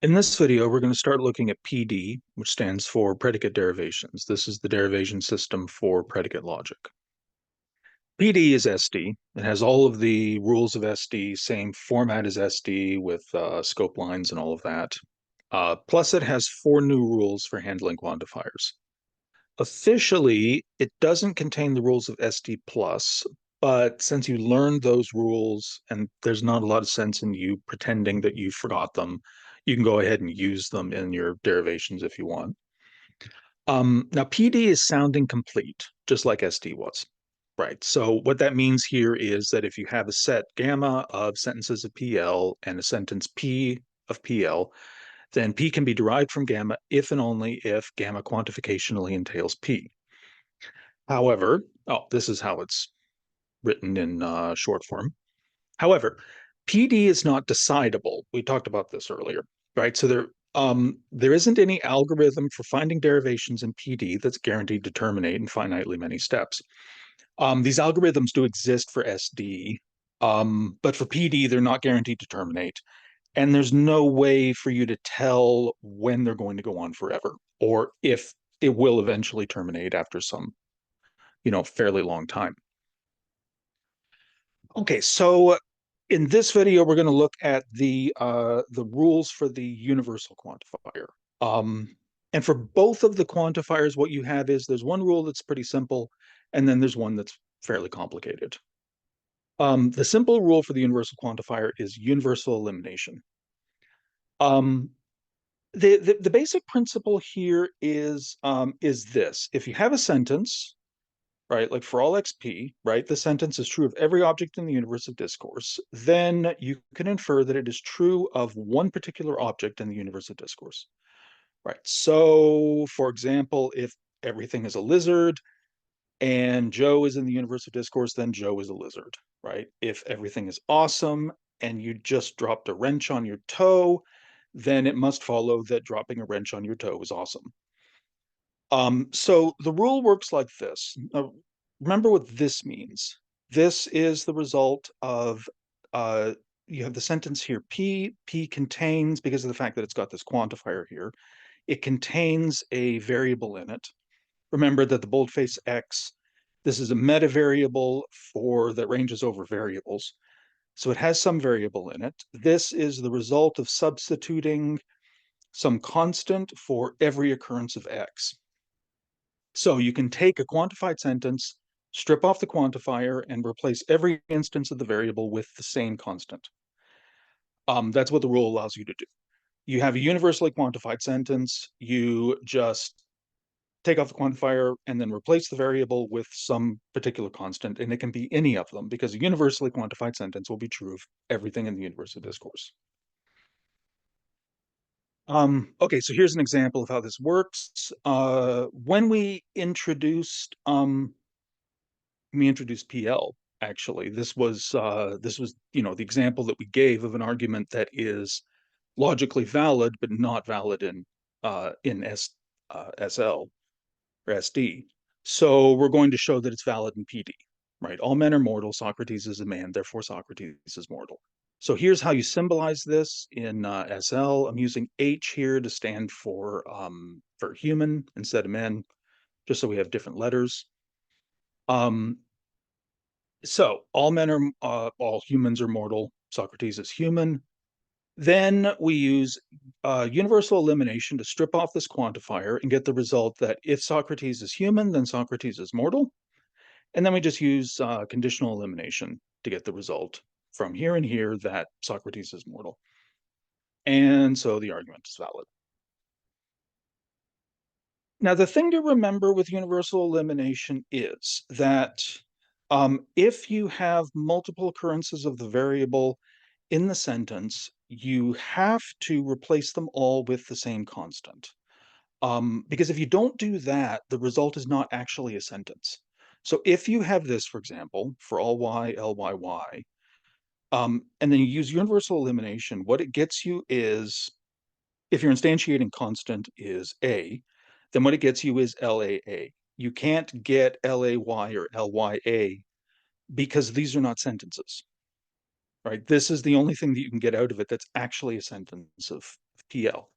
In this video, we're going to start looking at PD, which stands for predicate derivations. This is the derivation system for predicate logic. PD is SD. It has all of the rules of SD, same format as SD with scope lines and all of that. Plus, it has 4 new rules for handling quantifiers. Officially, it doesn't contain the rules of SD plus, but since you learned those rules and there's not a lot of sense in you pretending that you forgot them, you can go ahead and use them in your derivations if you want. Now, PD is sounding complete, just like SD was, right? So what that means here is that if you have a set gamma of sentences of PL and a sentence P of PL, then P can be derived from gamma if and only if gamma quantificationally entails P. However, this is how it's written in short form. However, PD is not decidable. We talked about this earlier, right? So there isn't any algorithm for finding derivations in PD that's guaranteed to terminate in finitely many steps. These algorithms do exist for SD, but for PD, they're not guaranteed to terminate. And there's no way for you to tell when they're going to go on forever or if it will eventually terminate after some, fairly long time. Okay, so in this video, we're going to look at the rules for the universal quantifier. And for both of the quantifiers, what you have is there's one rule that's pretty simple, and then there's one that's fairly complicated. The simple rule for the universal quantifier is universal elimination. Um, the basic principle here is this: if you have a sentence, right, like for all xp, right, the sentence is true of every object in the universe of discourse, then you can infer that it is true of one particular object in the universe of discourse, right? So, for example, if everything is a lizard and Joe is in the universe of discourse, then Joe is a lizard, right? If everything is awesome and you just dropped a wrench on your toe, then it must follow that dropping a wrench on your toe is awesome. So the rule works like this. Remember what this means. This is the result of you have the sentence here, P contains, because of the fact that it's got this quantifier here, it contains a variable in it. Remember that the boldface X, this is a meta variable for that ranges over variables. So it has some variable in it. This is the result of substituting some constant for every occurrence of X. So you can take a quantified sentence, strip off the quantifier, and replace every instance of the variable with the same constant. That's what the rule allows you to do. You have a universally quantified sentence, you just take off the quantifier and then replace the variable with some particular constant, and it can be any of them because a universally quantified sentence will be true of everything in the universe of discourse. Okay, so here's an example of how this works. When we introduced PL, actually, this was the example that we gave of an argument that is logically valid but not valid in SL or SD. So we're going to show that it's valid in PD, right? All men are mortal. Socrates is a man, therefore Socrates is mortal. So here's how you symbolize this in SL. I'm using H here to stand for human instead of men, just so we have different letters. So all humans are mortal. Socrates is human. Then we use universal elimination to strip off this quantifier and get the result that if Socrates is human, then Socrates is mortal. And then we just use conditional elimination to get the result from here and here that Socrates is mortal. And so the argument is valid. Now, the thing to remember with universal elimination is that if you have multiple occurrences of the variable in the sentence, you have to replace them all with the same constant. Because if you don't do that, the result is not actually a sentence. So if you have this, for example, for all y, L, y, y, and then you use universal elimination, what it gets you is, if your instantiating constant is a, then what it gets you is LAA. You can't get LAY or LYA because these are not sentences, right? This is the only thing that you can get out of it that's actually a sentence of PL.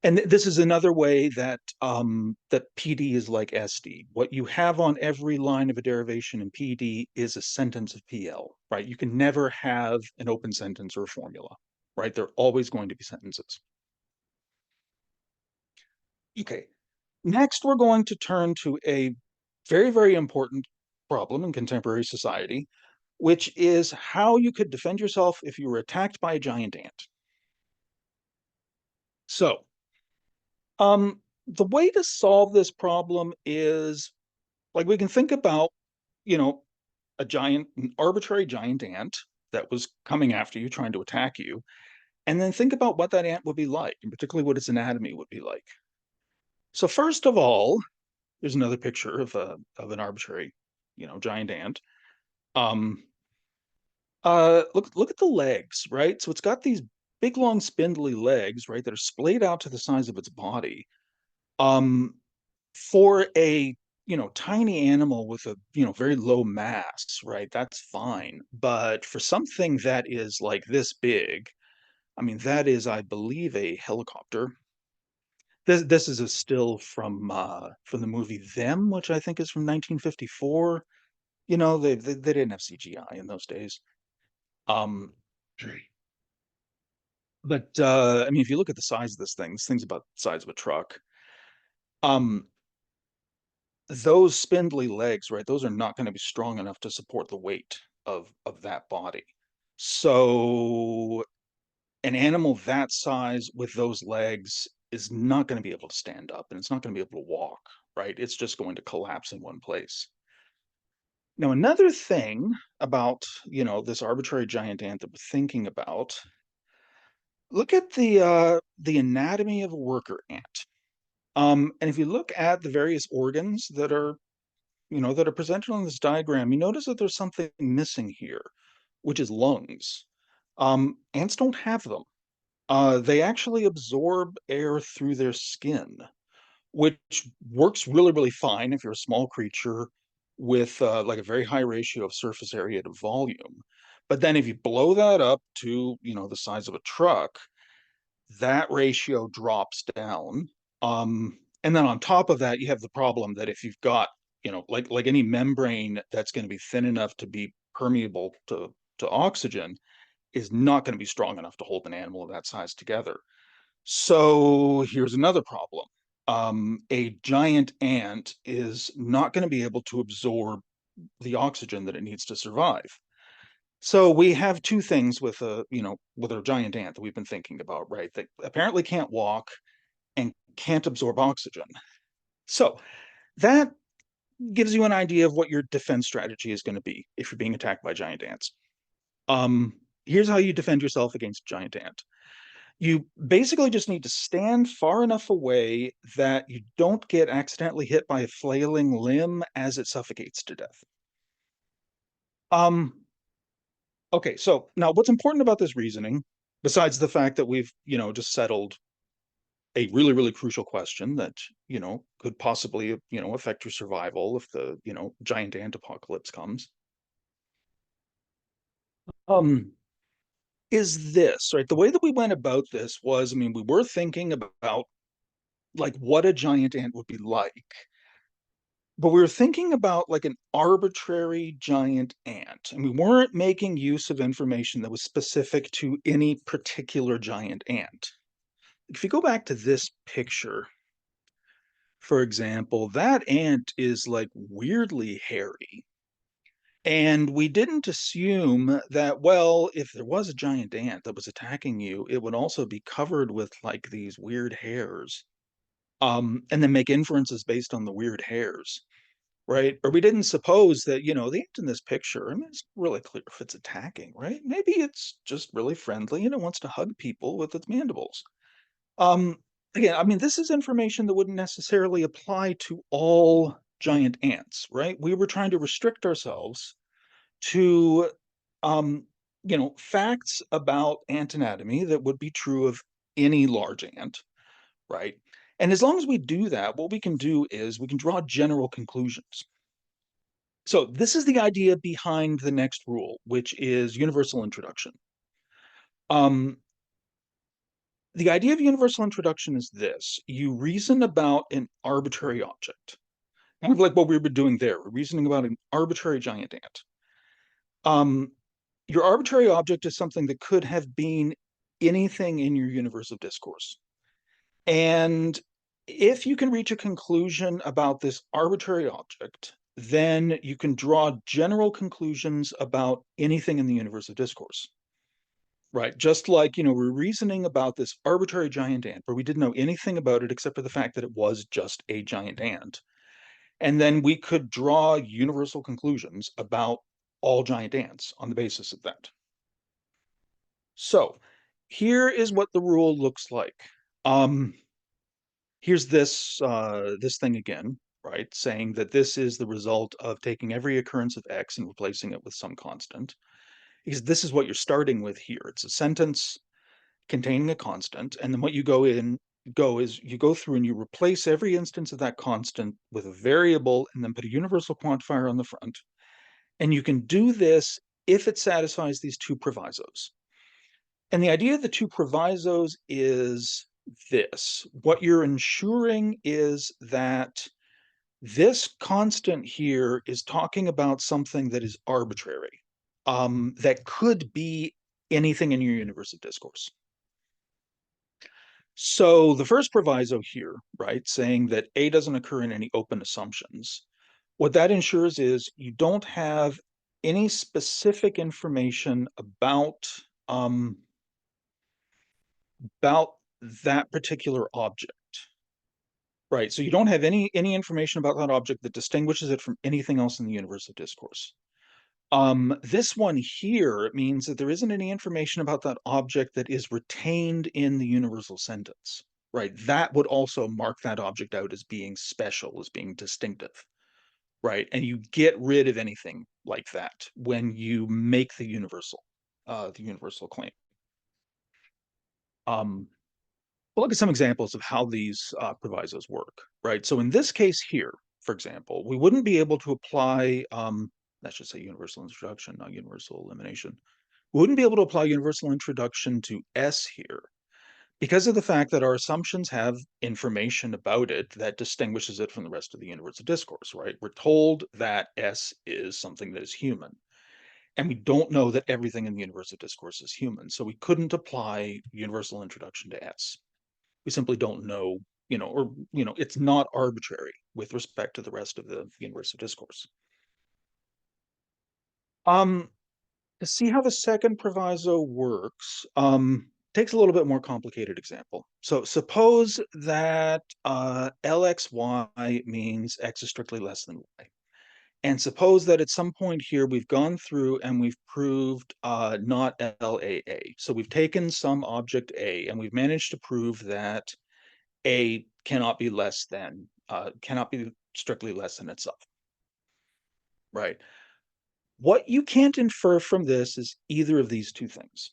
And this is another way that that PD is like SD. What you have on every line of a derivation in PD is a sentence of PL, right? You can never have an open sentence or a formula, right? They're always going to be sentences. Okay, next we're going to turn to a very, very important problem in contemporary society, which is how you could defend yourself if you were attacked by a giant ant. So, the way to solve this problem is like we can think about, you know, an arbitrary giant ant that was coming after you, trying to attack you, and then think about what that ant would be like, and particularly what its anatomy would be like. So first of all, there's another picture of an arbitrary, giant ant. Um, look at the legs, right? So it's got these big, long, spindly legs, right, that are splayed out to the size of its body. Um, for a tiny animal with a very low mass, right, that's fine. But for something that is like this big, I mean, that is, I believe, a helicopter. This is a still from the movie Them, which I think is from 1954. They didn't have CGI in those days. Um, but I mean, if you look at the size of this thing's about the size of a truck. Um, those spindly legs, right? Those are not going to be strong enough to support the weight of that body. So an animal that size with those legs is not going to be able to stand up, and it's not going to be able to walk, right? It's just going to collapse in one place. Now, another thing about, this arbitrary giant ant that we're thinking about, look at the anatomy of a worker ant. And if you look at the various organs that are presented on this diagram, you notice that there's something missing here, which is lungs. Ants don't have them. They actually absorb air through their skin, which works really, really fine if you're a small creature with like a very high ratio of surface area to volume. But then if you blow that up to, the size of a truck, that ratio drops down. And then on top of that, you have the problem that if you've got, like any membrane that's going to be thin enough to be permeable to oxygen is not going to be strong enough to hold an animal of that size together. So here's another problem. A giant ant is not going to be able to absorb the oxygen that it needs to survive. So we have two things with a giant ant that we've been thinking about, right? That apparently can't walk and can't absorb oxygen. So that gives you an idea of what your defense strategy is going to be if you're being attacked by giant ants. Um, Here's how you defend yourself against a giant ant. You basically just need to stand far enough away that you don't get accidentally hit by a flailing limb as it suffocates to death. Um, okay, so now what's important about this reasoning, besides the fact that we've, just settled a really, really crucial question that, could possibly, affect your survival if the, giant ant apocalypse comes, um, is this, right? The way that we went about this was, I mean, we were thinking about like what a giant ant would be like, but we were thinking about like an arbitrary giant ant, and we weren't making use of information that was specific to any particular giant ant. If you go back to this picture, for example, that ant is like weirdly hairy. And we didn't assume that, well, if there was a giant ant that was attacking you, it would also be covered with like these weird hairs, and then make inferences based on the weird hairs, right? Or we didn't suppose that, the ant in this picture, I mean, it's really clear if it's attacking, right? Maybe it's just really friendly and it wants to hug people with its mandibles. Um, Again, I mean, this is information that wouldn't necessarily apply to all giant ants, right? We were trying to restrict ourselves to, um, facts about ant anatomy that would be true of any large ant, right? And as long as we do that, what we can do is we can draw general conclusions. So this is the idea behind the next rule, which is universal introduction. Um, The idea of universal introduction is this. You reason about an arbitrary object, kind of like what we were doing there. We're reasoning about an arbitrary giant ant. Um, your arbitrary object is something that could have been anything in your universe of discourse. And if you can reach a conclusion about this arbitrary object, then you can draw general conclusions about anything in the universe of discourse. Right. Just like, we're reasoning about this arbitrary giant ant, but we didn't know anything about it except for the fact that it was just a giant ant. And then we could draw universal conclusions about all giant ants on the basis of that. So here is what the rule looks like. Here's this thing again, right? Saying that this is the result of taking every occurrence of X and replacing it with some constant. Because this is what you're starting with here. It's a sentence containing a constant, and then what you go is you go through and you replace every instance of that constant with a variable and then put a universal quantifier on the front. And you can do this if it satisfies these two provisos. And the idea of the two provisos is this. What you're ensuring is that this constant here is talking about something that is arbitrary, that could be anything in your universe of discourse. So the first proviso here, right, saying that A doesn't occur in any open assumptions, what that ensures is you don't have any specific information um, about that particular object, right? So you don't have any information about that object that distinguishes it from anything else in the universe of discourse. This one here means that there isn't any information about that object that is retained in the universal sentence, right? That would also mark that object out as being special, as being distinctive, right? And you get rid of anything like that when you make the universal claim. We'll look at some examples of how these provisos work, right? So in this case here, for example, we wouldn't be able to apply, that should say universal introduction, not universal elimination. We wouldn't be able to apply universal introduction to S here because of the fact that our assumptions have information about it that distinguishes it from the rest of the universe of discourse, right? We're told that S is something that is human, and we don't know that everything in the universe of discourse is human. So we couldn't apply universal introduction to S. We simply don't know, it's not arbitrary with respect to the rest of the universe of discourse. Um, to see how the second proviso works, takes a little bit more complicated example. So suppose that LXY means X is strictly less than Y. And suppose that at some point here, we've gone through and we've proved not LAA. So we've taken some object A and we've managed to prove that A cannot be cannot be strictly less than itself, right? What you can't infer from this is either of these two things,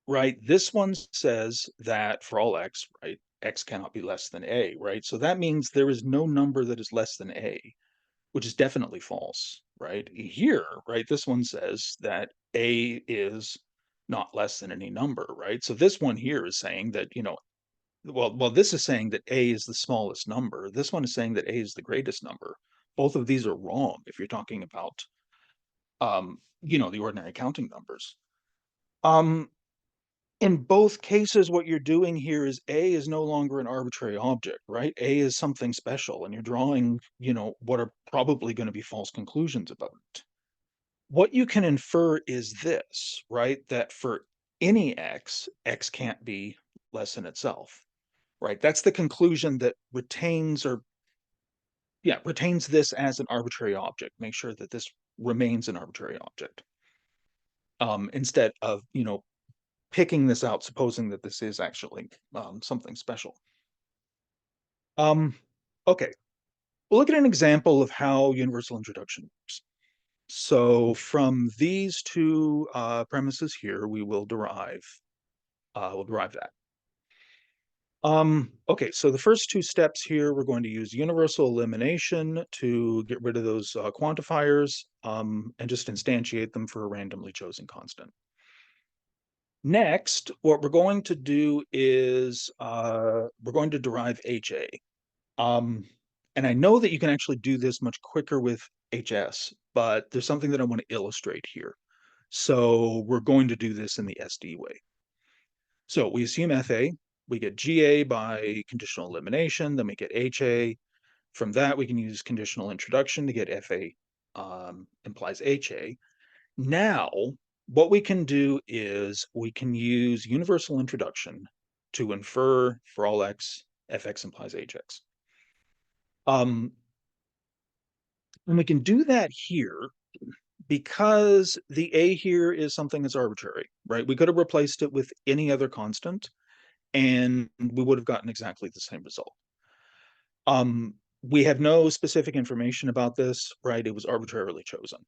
right? This one says that for all X, right, X cannot be less than A, right? So that means there is no number that is less than A, which is definitely false, right? Here, right, this one says that A is not less than any number, right? So this one here is saying that, well, this is saying that A is the smallest number. This one is saying that A is the greatest number. Both of these are wrong if you're talking about, the ordinary counting numbers. Um, in both cases, what you're doing here is A is no longer an arbitrary object, right? A is something special, and you're drawing, what are probably going to be false conclusions about it. What you can infer is this, right? That for any X, X can't be less than itself. Right. That's the conclusion that retains this as an arbitrary object. Make sure that this remains an arbitrary object. Instead of, picking this out, supposing that this is actually something special. Okay. We'll look at an example of how universal introduction works. So from these two premises here, we'll derive that. Okay, so the first two steps here, we're going to use universal elimination to get rid of those quantifiers and just instantiate them for a randomly chosen constant. Next, what we're going to do is we're going to derive HA. Um, and I know that you can actually do this much quicker with HS, but there's something that I want to illustrate here. So we're going to do this in the SD way. So we assume FA, we get GA by conditional elimination, then we get HA. From that, we can use conditional introduction to get FA implies HA. Now, what we can do is we can use universal introduction to infer for all x, fx implies hx. And we can do that here because the a here is something that's arbitrary, right? We could have replaced it with any other constant, and we would have gotten exactly the same result. We have no specific information about this, right? It was arbitrarily chosen.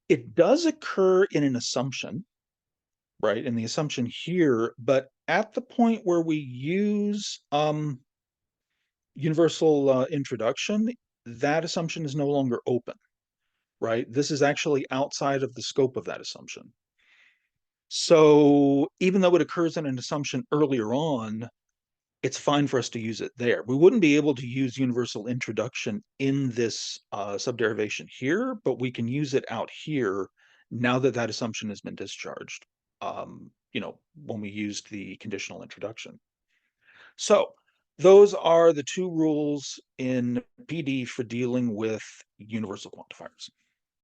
It does occur in an assumption, right? In the assumption here, but at the point where we use universal introduction, that assumption is no longer open, right? This is actually outside of the scope of that assumption. So even though it occurs in an assumption earlier on, it's fine for us to use it there. We wouldn't be able to use universal introduction in this subderivation here, but we can use it out here now that that assumption has been discharged, when we used the conditional introduction. So those are the two rules in PD for dealing with universal quantifiers.